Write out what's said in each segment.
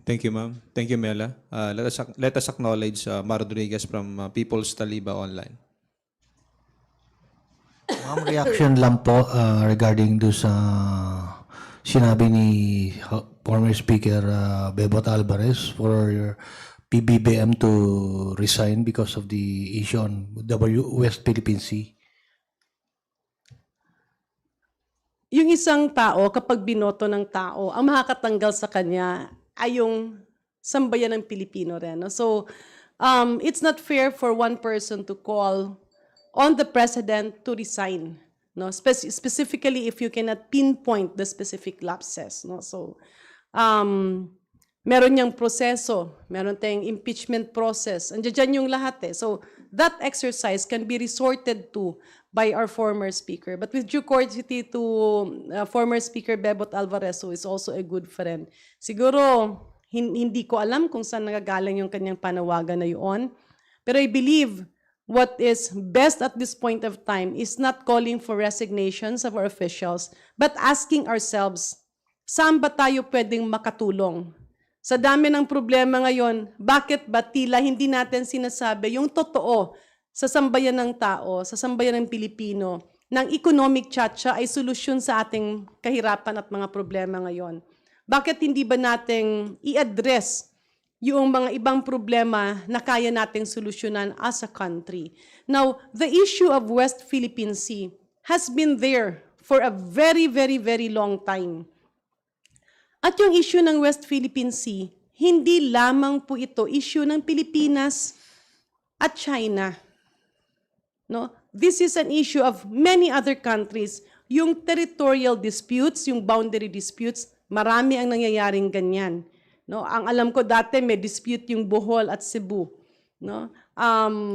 Thank you, ma'am. Thank you, Mela. Let us acknowledge Mar Rodriguez from People's Taliba Online. Ma'am, reaction lang po regarding do sa sinabi ni former Speaker Bebot Alvarez for PBBM to resign because of the issue on West Philippine Sea. Yung isang tao, kapag binoto ng tao, ang makakatanggal sa kanya ay yung sambayan ng Pilipino rin. No? So, it's not fair for one person to call on the president to resign. No? Specifically, if you cannot pinpoint the specific lapses. No? So, meron niyang proseso, meron tayong impeachment process. Andiyan dyan yung lahat eh. So, that exercise can be resorted to by our former speaker. But with due courtesy to former Speaker Bebot Alvarez, who is also a good friend, siguro hindi ko alam kung saan nagagaling yung kanyang panawagan na yun. Pero I believe what is best at this point of time is not calling for resignations of our officials, but asking ourselves, saan ba tayo pwedeng makatulong? Sa dami ng problema ngayon, bakit ba tila hindi natin sinasabi yung totoo sa sambayan ng tao, sa sambayan ng Pilipino, ng economic tsatsya ay solusyon sa ating kahirapan at mga problema ngayon? Bakit hindi ba nating i-address yung mga ibang problema na kaya nating solusyonan as a country? Now, the issue of West Philippine Sea has been there for a very, very, very long time. At yung issue ng West Philippine Sea, hindi lamang po ito issue ng Pilipinas at China. No? This is an issue of many other countries. Yung territorial disputes, yung boundary disputes, marami ang nangyayaring ganyan. No? Ang alam ko dati may dispute yung Bohol at Cebu. No?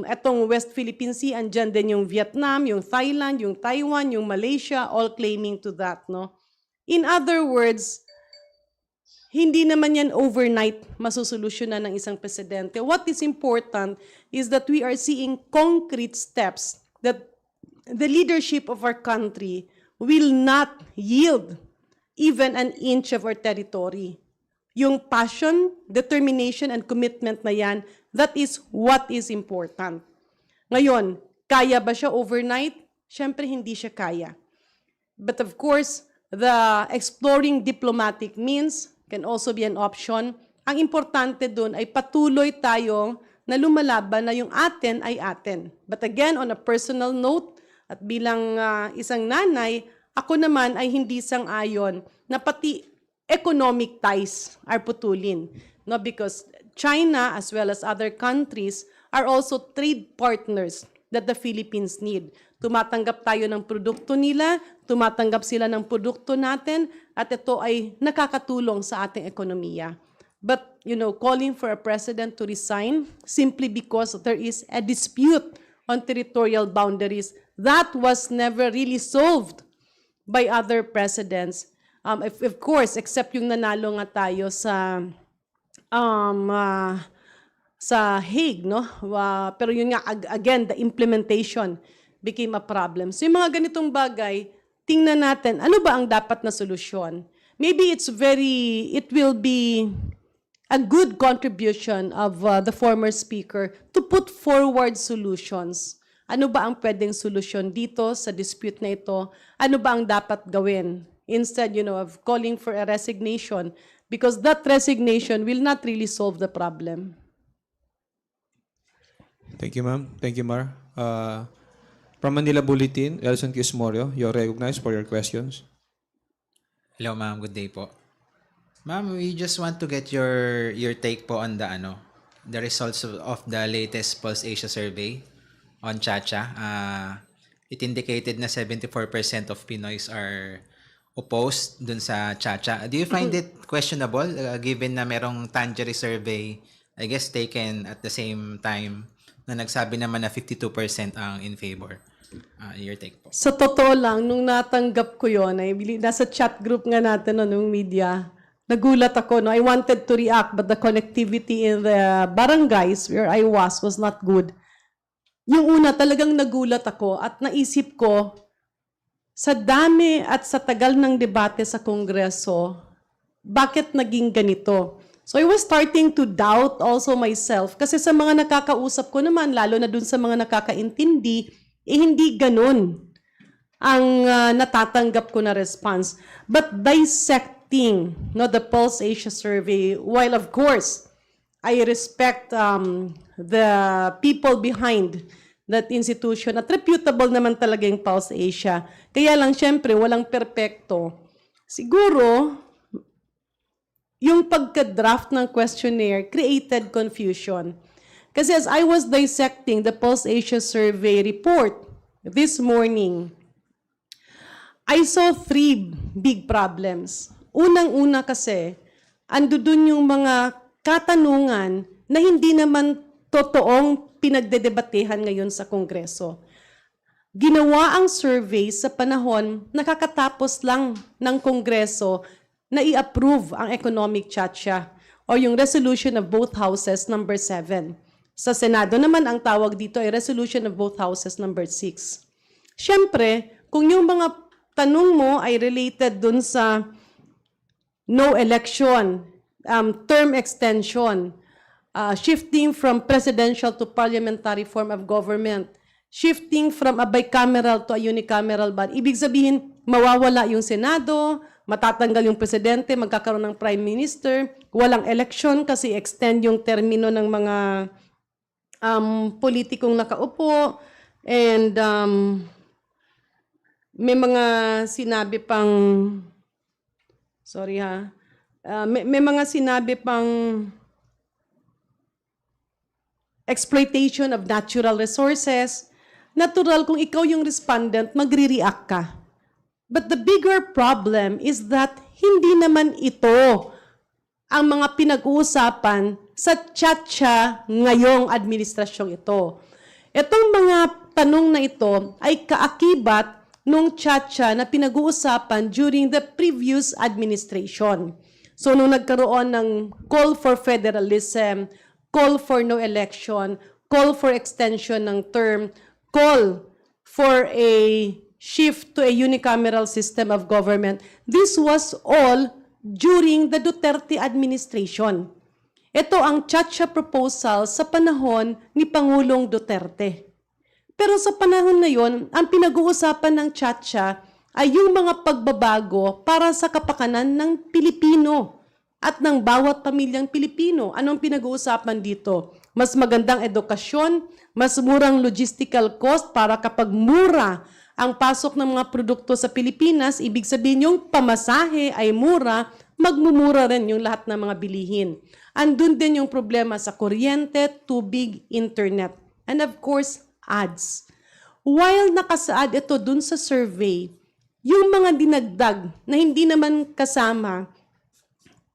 Etong West Philippine Sea, andyan din yung Vietnam, yung Thailand, yung Taiwan, yung Malaysia, all claiming to that. No? In other words, hindi naman yan overnight masusolusyonan ng isang presidente. What is important is that we are seeing concrete steps that the leadership of our country will not yield even an inch of our territory. Yung passion, determination, and commitment na yan, that is what is important. Ngayon, kaya ba siya overnight? Siyempre, hindi siya kaya. But of course, the exploring diplomatic means can also be an option. Ang importante dun ay patuloy tayo na lumalaban na yung atin ay atin. But again, on a personal note, at bilang isang nanay, ako naman ay hindi sang-ayon na pati economic ties are putulin. No? Because China as well as other countries are also trade partners that the Philippines need. Tumatanggap tayo ng produkto nila, tumatanggap sila ng produkto natin, at ito ay nakakatulong sa ating ekonomiya. But, calling for a president to resign simply because there is a dispute on territorial boundaries, that was never really solved by other presidents. Of course, except yung nanalo nga tayo sa Hague, no? Pero yun nga, again, the implementation became a problem. So yung mga ganitong bagay, tingnan natin, ano ba ang dapat na solusyon? Maybe it will be a good contribution of the former speaker to put forward solutions. Ano ba ang pwedeng solusyon dito sa dispute na ito? Ano ba ang dapat gawin? Instead, of calling for a resignation, because that resignation will not really solve the problem. Thank you, ma'am. Thank you, Mar. From Manila Bulletin, Elson Quismorio, you're recognized for your questions. Hello, ma'am. Good day po. Ma'am, we just want to get your take po on the results of the latest Pulse Asia survey on Chacha. It indicated na 74% of Pinoys are opposed dun sa Chacha. Do you find it questionable given na merong Tangery survey, I guess taken at the same time, na nagsabi naman na 52% ang in favor? Your take po. Sa totoo lang, nung natanggap ko yun, nasa chat group nga natin nung media, nagulat ako. I wanted to react, but the connectivity in the barangays where I was not good. Yung una, talagang nagulat ako at naisip ko, sa dami at sa tagal ng debate sa Kongreso, bakit naging ganito? So I was starting to doubt also myself kasi sa mga nakakausap ko naman, lalo na dun sa mga nakakaintindi, hindi ganun ang natatanggap ko na response. But dissecting the Pulse Asia survey, while of course, I respect the people behind that institution at reputable naman talaga yung Pulse Asia. Kaya lang, syempre, walang perpekto. Siguro, yung pagka-draft ng questionnaire created confusion. Kasi as I was dissecting the Pulse Asia survey report this morning, I saw 3 big problems. Unang-una kasi, ando dun yung mga katanungan na hindi naman totoong pinagdedebatehan ngayon sa Kongreso. Ginawa ang survey sa panahon nakakatapos lang ng Kongreso na i-approve ang economic chacha o yung resolution of both houses number 7. Sa Senado naman, ang tawag dito ay resolution of both houses number 6. Siyempre, kung yung mga tanong mo ay related dun sa no election, term extension, shifting from presidential to parliamentary form of government, shifting from a bicameral to a unicameral body, ibig sabihin, mawawala yung Senado, matatanggal yung presidente, magkakaroon ng prime minister, walang election kasi extend yung termino ng mga politikong nakaupo, and may mga sinabi pang, sorry ha, may mga sinabi pang exploitation of natural resources. Natural, kung ikaw yung respondent, magre-react ka. But the bigger problem is that hindi naman ito ang mga pinag-uusapan sa chacha ngayong administrasyong ito. Itong mga tanong na ito ay kaakibat nung chacha na pinag-uusapan during the previous administration. So nung nagkaroon ng call for federalism, call for no election, call for extension ng term, call for a shift to a unicameral system of government. This was all during the Duterte administration. Ito ang chacha proposal sa panahon ni Pangulong Duterte. Pero sa panahon na yon, ang pinag-uusapan ng chacha ay yung mga pagbabago para sa kapakanan ng Pilipino at ng bawat pamilyang Pilipino. Anong pinag-uusapan dito? Mas magandang edukasyon, mas murang logistical cost para kapag mura ang pasok ng mga produkto sa Pilipinas, ibig sabihin yung pamasahe ay mura, magmumura rin yung lahat ng mga bilihin. Andun din yung problema sa kuryente, tubig, internet, and of course, ads. While nakasaad ito dun sa survey, yung mga dinagdag na hindi naman kasama,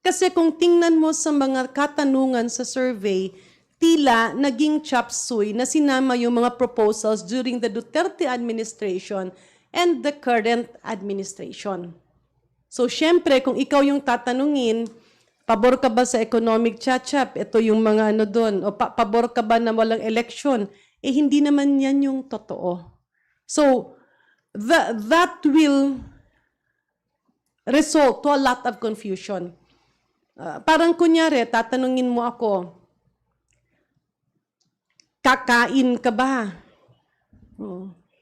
kasi kung tingnan mo sa mga katanungan sa survey, tila naging chop suey na sinama yung mga proposals during the Duterte administration and the current administration. So, syempre, kung ikaw yung tatanungin, pabor ka ba sa economic chachap? Ito yung mga ano doon. O pabor ka ba na walang election? Hindi naman yan yung totoo. So, that will result to a lot of confusion. Parang kunyari, tatanungin mo ako, kakain ka ba?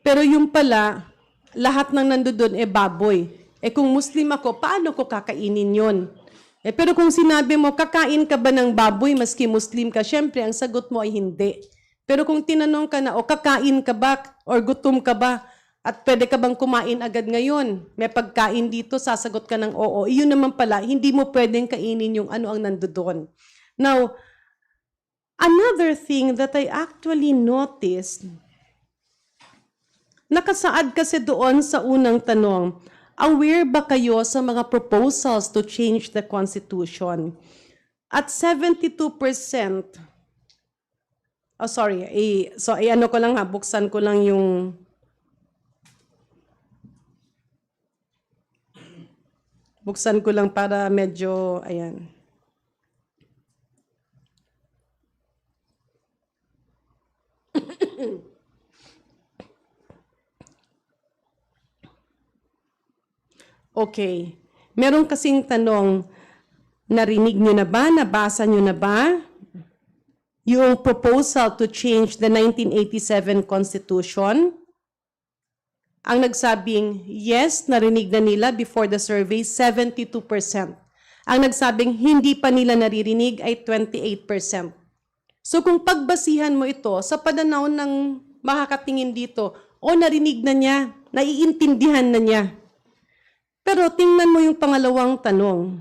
Pero yung pala, lahat ng nandoon baboy. Kung Muslim ako, paano ko kakainin yon? Pero kung sinabi mo, kakain ka ba ng baboy maski Muslim ka? Syempre, ang sagot mo ay hindi. Pero kung tinanong ka na, kakain ka ba or gutom ka ba? At pwede ka bang kumain agad ngayon? May pagkain dito, sasagot ka ng oo. Iyon naman pala, hindi mo pwedeng kainin yung ano ang nandoon. Now, another thing that I actually noticed, nakasaad kasi doon sa unang tanong, aware ba kayo sa mga proposals to change the Constitution? At 72%, ano ko lang ha, buksan ko lang yung, buksan ko lang para medyo, ayan. Okay. Meron kasing tanong, Narinig nyo na ba? Nabasa nyo na ba? Yung proposal to change the 1987 Constitution. Ang nagsabing yes, narinig na nila before the survey, 72%. Ang nagsabing hindi pa nila naririnig ay 28%. So kung pagbasihan mo ito sa pananaw ng makakatingin dito, o narinig na niya, naiintindihan na niya. Pero tingnan mo yung pangalawang tanong.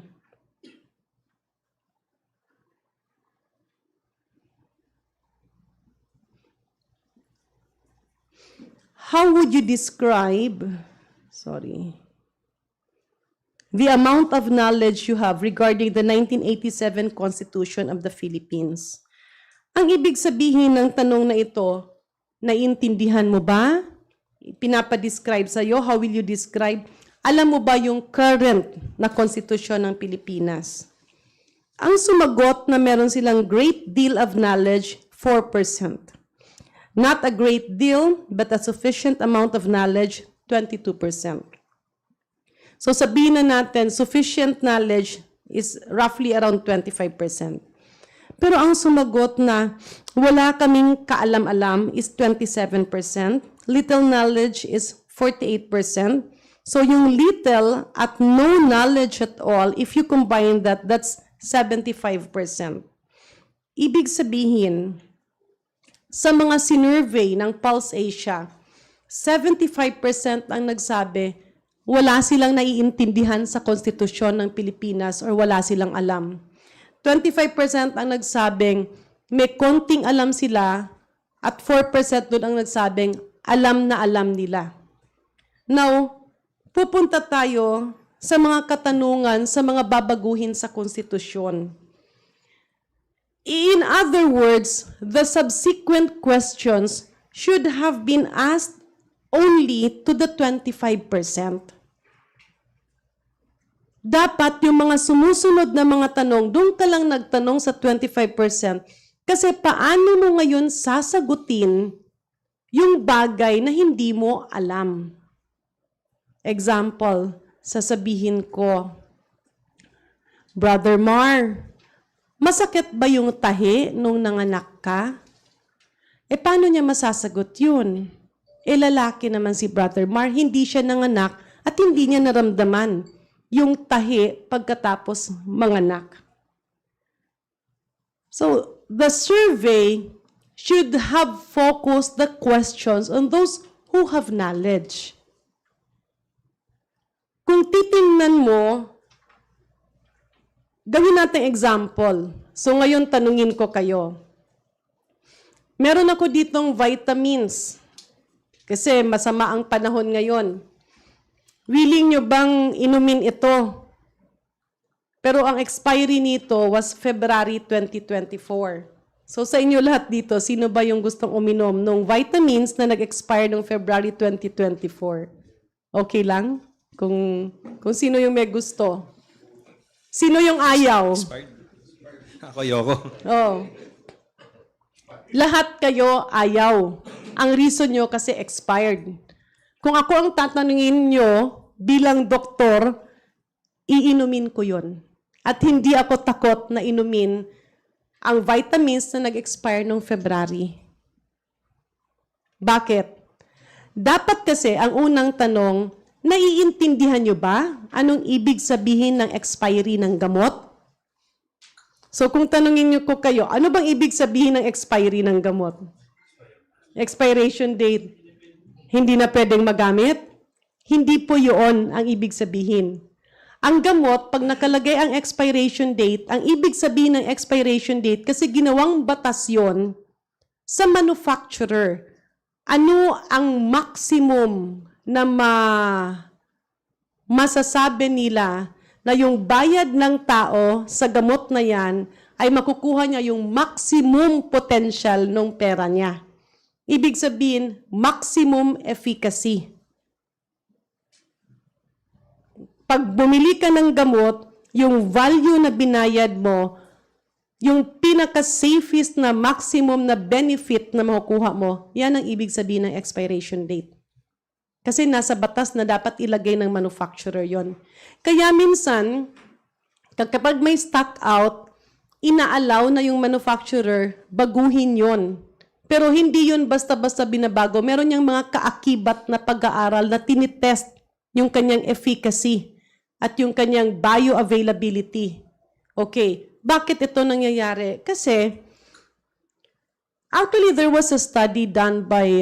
How would you describe, the amount of knowledge you have regarding the 1987 Constitution of the Philippines? Ang ibig sabihin ng tanong na ito, naiintindihan mo ba? Pinapadescribe sa'yo, how will you describe? Alam mo ba yung current na konstitusyon ng Pilipinas? Ang sumagot na meron silang great deal of knowledge, 4%. Not a great deal, but a sufficient amount of knowledge, 22%. So sabihin na natin, sufficient knowledge is roughly around 25%. Pero ang sumagot na wala kaming kaalam-alam is 27%. Little knowledge is 48%. So yung little at no knowledge at all, if you combine that, that's 75%. Ibig sabihin, sa mga sinurvey ng Pulse Asia, 75% ang nagsabi, wala silang naiintindihan sa konstitusyon ng Pilipinas or wala silang alam. 25% ang nagsabing may konting alam sila at 4% doon ang nagsabing alam na alam nila. Now, pupunta tayo sa mga katanungan, sa mga babaguhin sa konstitusyon. In other words, the subsequent questions should have been asked only to the 25%. Dapat yung mga sumusunod na mga tanong, doon ka lang nagtanong sa 25%. Kasi paano mo ngayon sasagutin yung bagay na hindi mo alam? Example, sasabihin ko, Brother Mar, masakit ba yung tahi nung nanganak ka? Paano niya masasagot yun? Lalaki naman si Brother Mar, hindi siya nanganak at hindi niya naramdaman yung tahi pagkatapos manganak. So, the survey should have focused the questions on those who have knowledge. Kung titingnan mo, gawin natin example. So ngayon tanungin ko kayo. Meron ako ditong vitamins. Kasi masama ang panahon ngayon. Willing nyo bang inumin ito? Pero ang expiry nito was February 2024. So sa inyo lahat dito, sino ba yung gustong uminom ng vitamins na nag-expire noong February 2024? Okay lang? Kung sino yung may gusto. Sino yung ayaw? Ako, Yoko. Oh. Lahat kayo ayaw. Ang reason nyo kasi expired. Kung ako ang tatanungin nyo bilang doktor, iinumin ko yon. At hindi ako takot na inumin ang vitamins na nag-expire noong February. Bakit? Dapat kasi ang unang tanong, naiintindihan nyo ba anong ibig sabihin ng expiry ng gamot? So kung tanungin nyo ko kayo, ano bang ibig sabihin ng expiry ng gamot? Expiration date. Hindi na pwedeng magamit? Hindi po yun ang ibig sabihin. Ang gamot, pag nakalagay ang expiration date, ang ibig sabihin ng expiration date, kasi ginawang batas yun sa manufacturer. Ano ang maximum na masasabi nila na yung bayad ng tao sa gamot na yan ay makukuha niya yung maximum potential ng pera niya. Ibig sabihin, maximum efficacy. Pag bumili ka ng gamot, yung value na binayad mo, yung pinaka-safest na maximum na benefit na makukuha mo, yan ang ibig sabihin ng expiration date. Kasi nasa batas na dapat ilagay ng manufacturer yon. Kaya minsan, Kapag may stock out, inaalaw na yung manufacturer, baguhin yon. Pero hindi yun basta-basta binabago. Meron niyang mga kaakibat na pag-aaral na tinitest yung kanyang efficacy at yung kanyang bioavailability. Okay, bakit ito nangyayari? Kasi, actually, there was a study done by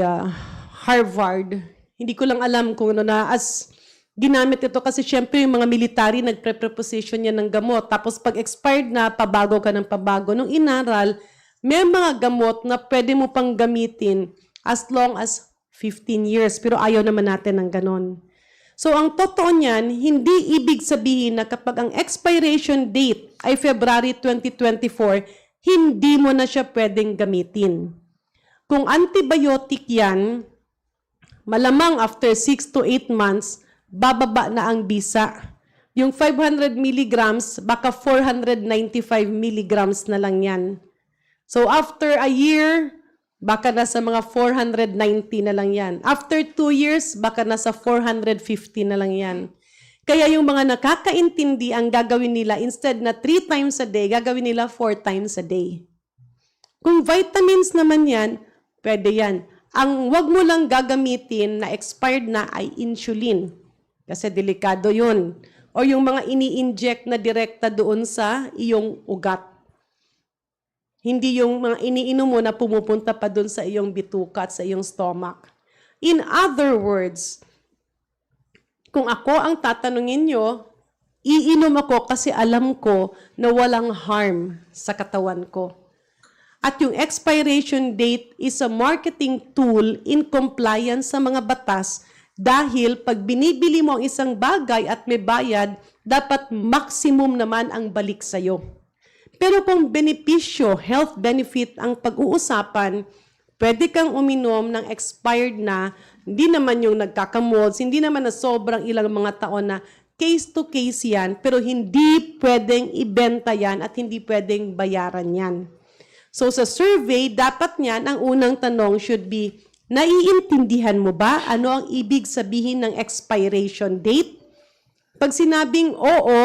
Harvard. Hindi ko lang alam kung ano na as ginamit ito kasi syempre yung mga military nagpre-preposition yan ng gamot. Tapos pag expired na, pabago ka ng pabago. Nung inaral, may mga gamot na pwede mo pang gamitin as long as 15 years. Pero ayaw naman natin ng ganon. So ang totoo niyan, hindi ibig sabihin na kapag ang expiration date ay February 2024, hindi mo na siya pwedeng gamitin. Kung antibiotic yan, malamang after 6 to 8 months, bababa na ang bisa. Yung 500 milligrams, baka 495 milligrams na lang yan. So after a year, baka nasa mga 490 na lang yan. After 2 years, baka nasa 450 na lang yan. Kaya yung mga nakakaintindi ang gagawin nila, instead na 3 times a day, gagawin nila 4 times a day. Kung vitamins naman yan, pwede yan. Ang wag mo lang gagamitin na expired na ay insulin. Kasi delikado yun. O yung mga ini-inject na direkta doon sa iyong ugat. Hindi yung mga iniinom mo na pumupunta pa doon sa iyong bituka at sa iyong stomach. In other words, kung ako ang tatanungin nyo, iinom ako kasi alam ko na walang harm sa katawan ko. At yung expiration date is a marketing tool in compliance sa mga batas dahil pag binibili mo ang isang bagay at may bayad, dapat maximum naman ang balik sa'yo. Pero kung benepisyo, health benefit ang pag-uusapan, pwede kang uminom ng expired na, hindi naman yung nagkakamolds, hindi naman na sobrang ilang mga taon na case to case yan, pero hindi pwedeng ibenta yan at hindi pwedeng bayaran yan. So sa survey, dapat niyan, ang unang tanong should be, naiintindihan mo ba ano ang ibig sabihin ng expiration date? Pag sinabing oo,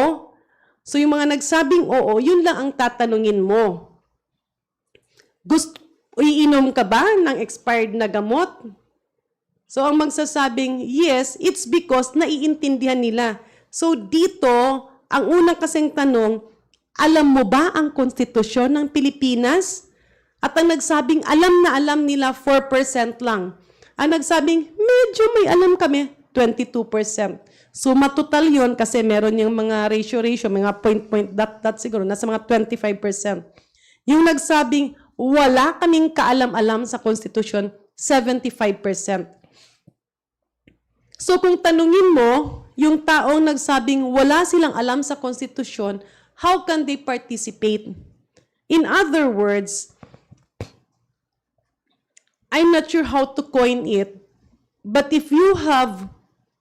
so yung mga nagsabing oo, yun lang ang tatanungin mo. Iinom ka ba ng expired na gamot? So ang magsasabing yes, it's because naiintindihan nila. So dito, ang unang kasing tanong, alam mo ba ang konstitusyon ng Pilipinas? At ang nagsabing alam na alam nila 4% lang. Ang nagsabing medyo may alam kami, 22%. So, matotal yun kasi meron yung mga ratio, mga point, dot, siguro, nasa mga 25%. Yung nagsabing, wala kaming kaalam-alam sa konstitusyon, 75%. So, kung tanungin mo, yung taong nagsabing wala silang alam sa konstitusyon, how can they participate? In other words, I'm not sure how to coin it, but if you have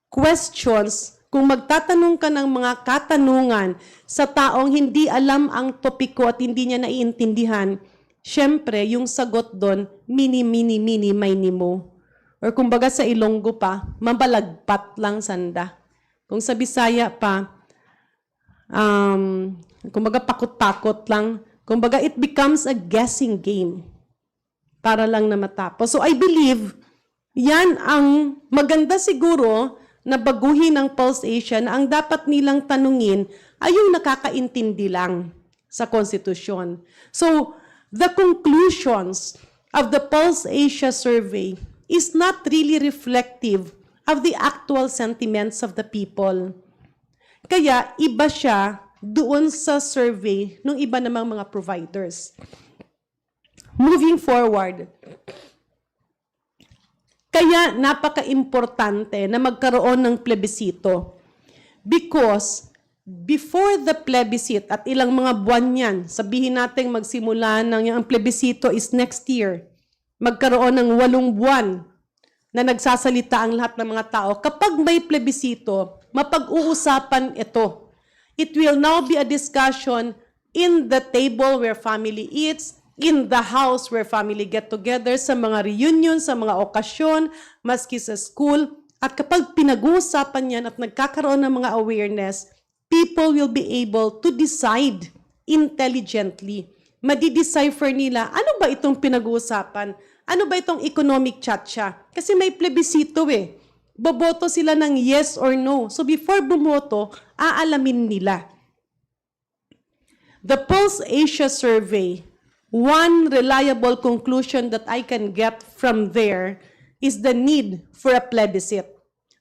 questions, kung magtatanong ka ng mga katanungan sa taong hindi alam ang topiko at hindi niya naiintindihan, syempre, yung sagot doon, mini, mo. Or kumbaga sa Ilonggo pa, mabalagpat lang sanda. Kung sa Bisaya pa, kumbaga pakot-pakot lang. Kumbaga it becomes a guessing game para lang na matapos. So I believe, yan ang maganda siguro na baguhin ng Pulse Asia na ang dapat nilang tanungin ay yung nakakaintindi lang sa konstitusyon. So, the conclusions of the Pulse Asia survey is not really reflective of the actual sentiments of the people. Kaya, iba siya doon sa survey ng iba namang mga providers. Moving forward, kaya napaka-importante na magkaroon ng plebisito because before the plebiscite at ilang mga buwan yan, sabihin natin magsimula ng ang plebisito is next year, magkaroon ng 8 buwan na nagsasalita ang lahat ng mga tao. Kapag may plebisito, mapag-uusapan ito. It will now be a discussion in the table where family eats, in the house where family get together, sa mga reunion, sa mga okasyon, maski sa school. At kapag pinag-uusapan yan at nagkakaroon ng mga awareness, people will be able to decide intelligently. Madi-decipher nila, ano ba itong pinag-uusapan? Ano ba itong economic chacha? Kasi may plebisito eh. Boboto sila ng yes or no. So before bumoto, aalamin nila. The Pulse Asia survey, one reliable conclusion that I can get from there is the need for a plebiscite.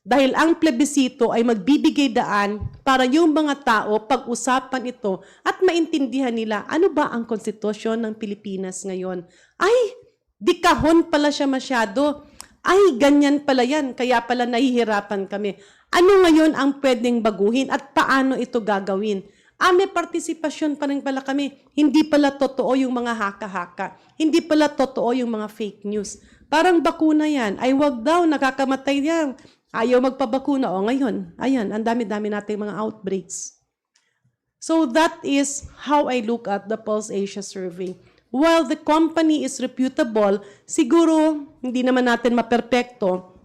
Dahil ang plebisito ay magbibigay daan para yung mga tao pag-usapan ito at maintindihan nila ano ba ang konstitusyon ng Pilipinas ngayon. Ay, di kahon pala siya masyado. Ay, ganyan pala yan, kaya pala nahihirapan kami. Ano ngayon ang pwedeng baguhin at paano ito gagawin? May partisipasyon pa rin pala kami. Hindi pala totoo yung mga haka-haka. Hindi pala totoo yung mga fake news. Parang bakuna yan. Ay, wag daw, nakakamatay yan. Ayaw magpabakuna. O ngayon, ayan, ang dami-dami nating mga outbreaks. So that is how I look at the Pulse Asia survey. While the company is reputable, siguro hindi naman natin maperpekto.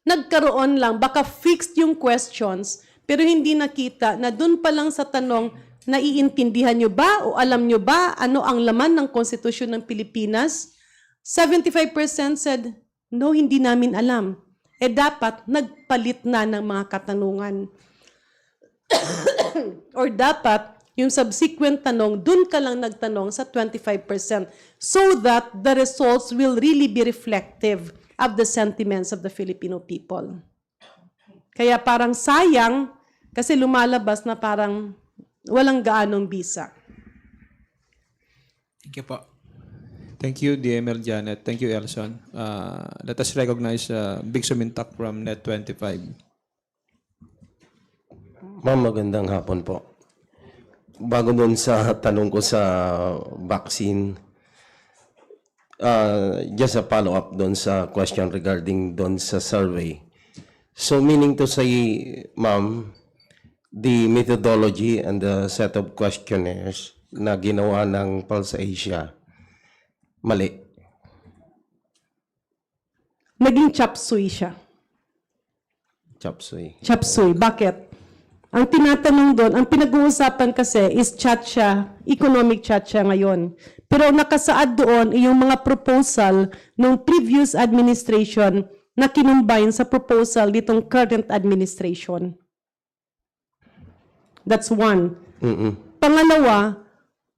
Nagkaroon lang, baka fixed yung questions, pero hindi nakita na dun pa lang sa tanong, naiintindihan nyo ba o alam nyo ba ano ang laman ng konstitusyon ng Pilipinas? 75% said, no, hindi namin alam. Dapat nagpalit na ng mga katanungan. Or dapat, yung subsequent tanong, dun ka lang nagtanong sa 25% so that the results will really be reflective of the sentiments of the Filipino people. Kaya parang sayang, kasi lumalabas na parang walang gaanong bisa. Thank you po. Thank you, DML Janet. Thank you, Elson. Let us recognize Big Sumintak from Net25. Ma'am, magandang hapon po. Bago doon sa tanong ko sa vaccine, just a follow-up doon sa question regarding doon sa survey. So meaning to say, ma'am, the methodology and the set of questionnaires na ginawa ng Pulse Asia, mali. Naging chapsuy siya. Chapsuy. Chapsuy. Bakit? Ang tinatanong doon, ang pinag-uusapan kasi is chacha, economic chacha ngayon. Pero nakasaad doon yung mga proposal ng previous administration na kinumbine sa proposal nitong current administration. That's one. Pangalawa,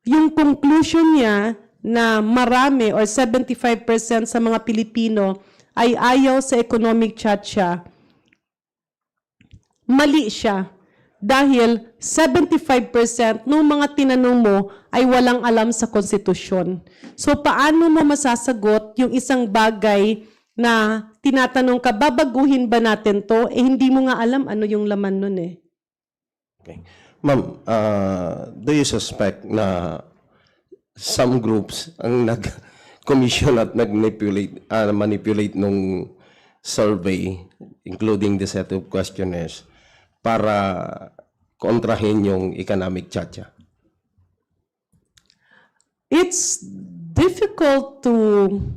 yung conclusion niya na marami or 75% sa mga Pilipino ay ayaw sa economic chacha, mali siya. Dahil 75% ng mga tinanong mo ay walang alam sa konstitusyon. So paano mo masasagot yung isang bagay na tinatanong ka, babaguhin ba natin to? Hindi mo nga alam ano yung laman nun eh. Okay. Ma'am, do you suspect na some groups ang nag-commission at nag-manipulate nung survey, including the set of questionnaires, para kontrahin yung economic chacha? It's difficult to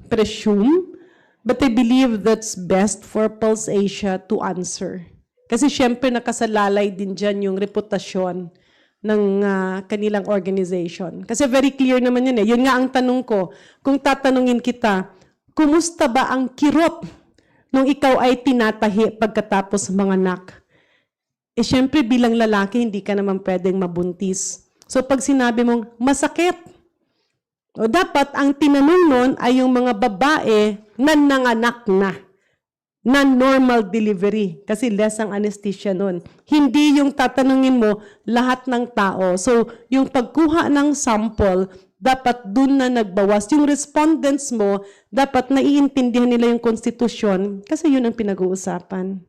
presume, but I believe that's best for Pulse Asia to answer. Kasi syempre nakasalalay din dyan yung reputasyon ng kanilang organization. Kasi very clear naman yun eh. Yun nga ang tanong ko, kung tatanungin kita, kumusta ba ang kirot nung ikaw ay tinatahi pagkatapos manganak? Syempre bilang lalaki, hindi ka naman pwedeng mabuntis. So pag sinabi mong masakit, o dapat ang tinanong nun ay yung mga babae na nanganak na normal delivery. Kasi less ang anesthesia nun. Hindi yung tatanungin mo lahat ng tao. So, yung pagkuha ng sample, dapat dun na nagbawas. Yung respondents mo, dapat naiintindihan nila yung konstitusyon kasi yun ang pinag-uusapan.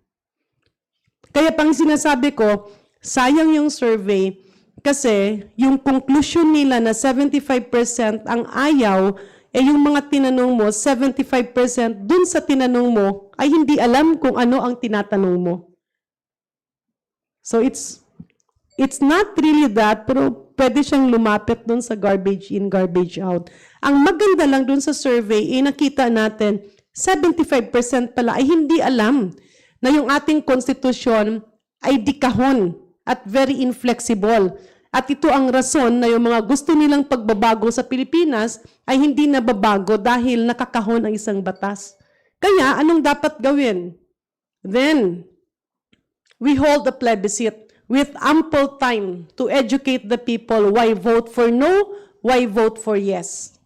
Kaya pang sinasabi ko, sayang yung survey kasi yung conclusion nila na 75% ang ayaw, yung mga tinanong mo, 75% dun sa tinanong mo ay hindi alam kung ano ang tinatanong mo. So it's not really that, pero pwede siyang lumapit dun sa garbage in, garbage out. Ang maganda lang dun sa survey, nakita natin, 75% pala ay hindi alam na yung ating konstitusyon ay di kahon. at very inflexible. At ito ang rason na yung mga gusto nilang pagbabago sa Pilipinas ay hindi nababago dahil nakakahon ang isang batas. Kaya, anong dapat gawin? Then, we hold a plebiscite with ample time to educate the people why vote for no, why vote for yes.